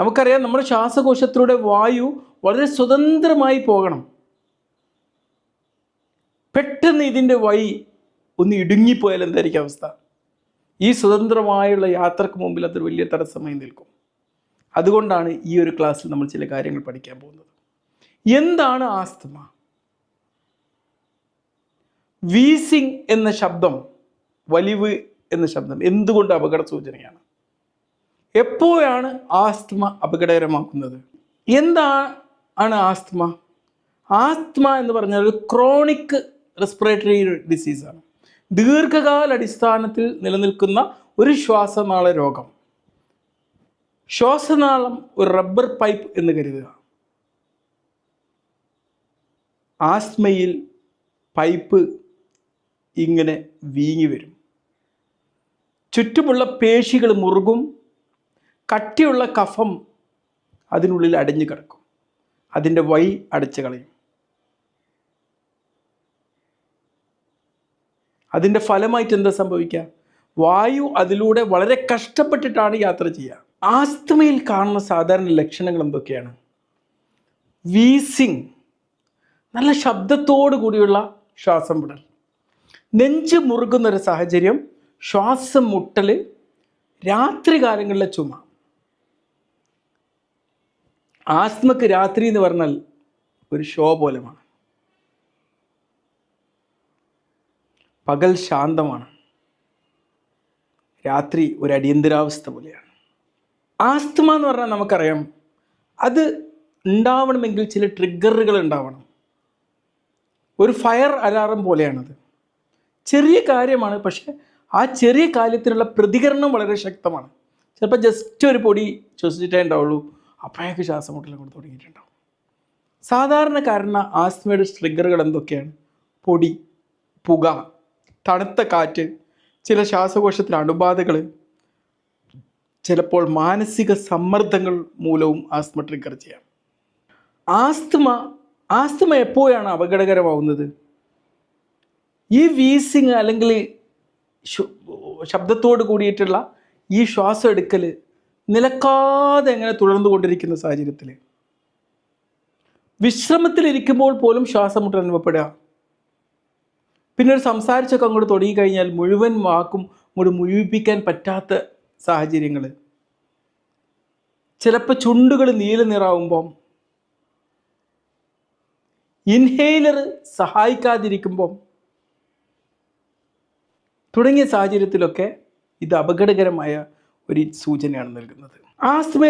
നമുക്കറിയാം നമ്മുടെ ശ്വാസകോശത്തിലൂടെ വായു വളരെ സ്വതന്ത്രമായി പോകണം. പെട്ടെന്ന് ഇതിൻ്റെ വഴി ഒന്ന് ഇടുങ്ങിപ്പോയാൽ എന്തായിരിക്കും അവസ്ഥ? ഈ സ്വതന്ത്രമായുള്ള യാത്രക്ക് മുമ്പിൽ അതൊരു വലിയ തടസ്സമായി നിൽക്കും. അതുകൊണ്ടാണ് ഈ ഒരു ക്ലാസ്സിൽ നമ്മൾ ചില കാര്യങ്ങൾ പഠിക്കാൻ പോകുന്നത്. എന്താണ് ആസ്തമ? വീസിങ് എന്ന ശബ്ദം, വലിവ് എന്ന ശബ്ദം എന്തുകൊണ്ട് അപകട സൂചനയാണ്? എപ്പോഴാണ് ആസ്തമ അപകടകരമാക്കുന്നത്? എന്താണ് ആസ്തമ? ആസ്തമ എന്ന് പറഞ്ഞാൽ ഒരു ക്രോണിക് റെസ്പിറേറ്ററി ഡിസീസാണ്. ദീർഘകാല അടിസ്ഥാനത്തിൽ നിലനിൽക്കുന്ന ഒരു ശ്വാസനാള രോഗം. ശ്വാസനാളം ഒരു റബ്ബർ പൈപ്പ് എന്ന് കരുതുക. ആസ്തമയിൽ പൈപ്പ് ഇങ്ങനെ വീങ്ങി വരും. ചുറ്റുമുള്ള പേശികൾ മുറുകും. കട്ടിയുള്ള കഫം അതിനുള്ളിൽ അടഞ്ഞു കിടക്കും. അതിൻ്റെ വഴി അടച്ചു കളയും. അതിൻ്റെ ഫലമായിട്ട് എന്താ സംഭവിക്കുക? വായു അതിലൂടെ വളരെ കഷ്ടപ്പെട്ടിട്ടാണ് യാത്ര ചെയ്യുക. ആസ്തമയിൽ കാണുന്ന സാധാരണ ലക്ഷണങ്ങൾ എന്തൊക്കെയാണ്? വീസിങ്, നല്ല ശബ്ദത്തോടു കൂടിയുള്ള ശ്വാസം വിടൽ, നെഞ്ച് മുറുകുന്നൊരു സാഹചര്യം, ശ്വാസം മുട്ടൽ, രാത്രി കാലങ്ങളിലെ ചുമ. ആസ്തമക്ക് രാത്രി എന്ന് പറഞ്ഞാൽ ഒരു ഷോ പോലെയാണ്. പകൽ ശാന്തമാണ്, രാത്രി ഒരു അടിയന്തരാവസ്ഥ പോലെയാണ്. ആസ്തമ എന്ന് പറഞ്ഞാൽ നമുക്കറിയാം, അത് ഉണ്ടാവണമെങ്കിൽ ചില ട്രിഗറുകൾ ഉണ്ടാവണം. ഒരു ഫയർ അലാറം പോലെയാണത്. ചെറിയ കാര്യമാണ്, പക്ഷേ ആ ചെറിയ കാര്യത്തിനുള്ള പ്രതികരണം വളരെ ശക്തമാണ്. ചിലപ്പോൾ ജസ്റ്റ് ഒരു പൊടി ശ്വസിച്ചിട്ടേ ഉണ്ടാവുള്ളൂ, അപ്പോഴേക്ക് ശ്വാസം മുട്ടൽ കൊണ്ട് തുടങ്ങിയിട്ടുണ്ടാവും. സാധാരണക്കാരന് ആസ്തമയുടെ ട്രിഗറുകൾ എന്തൊക്കെയാണ്? പൊടി, പുക, തണുത്ത കാറ്റ്, ചില ശ്വാസകോശത്തിലെ അണുബാധകൾ, ചിലപ്പോൾ മാനസിക സമ്മർദ്ദങ്ങൾ മൂലവും ആസ്തമ ട്രിഗർ ചെയ്യാം. ആസ്തമ എപ്പോഴാണ് അപകടകരമാവുന്നത്? ഈ വീസിങ് അല്ലെങ്കിൽ ശബ്ദത്തോട് കൂടിയിട്ടുള്ള ഈ ശ്വാസം എടുക്കൽ നിലക്കാതെ എങ്ങനെ തുടർന്നുകൊണ്ടിരിക്കുന്ന സാഹചര്യത്തിൽ, വിശ്രമത്തിലിരിക്കുമ്പോൾ പോലും ശ്വാസം മുട്ടൽ അനുഭവപ്പെടുക. പിന്നെ ഒരു സംസാരിച്ചൊക്കെ അങ്ങോട്ട് തുടങ്ങിക്കഴിഞ്ഞാൽ മുഴുവൻ വാക്കും അങ്ങോട്ട് മുഴുവിപ്പിക്കാൻ പറ്റാത്ത സാഹചര്യങ്ങൾ, ചിലപ്പോൾ ചുണ്ടുകൾ നീല നിറാവുമ്പം, ഇൻഹേലർ സഹായിക്കാതിരിക്കുമ്പം, തുടങ്ങിയ സാഹചര്യത്തിലൊക്കെ ഇത് അപകടകരമായ ഒരു സൂചനയാണ് നൽകുന്നത്. ആസ്തമയെ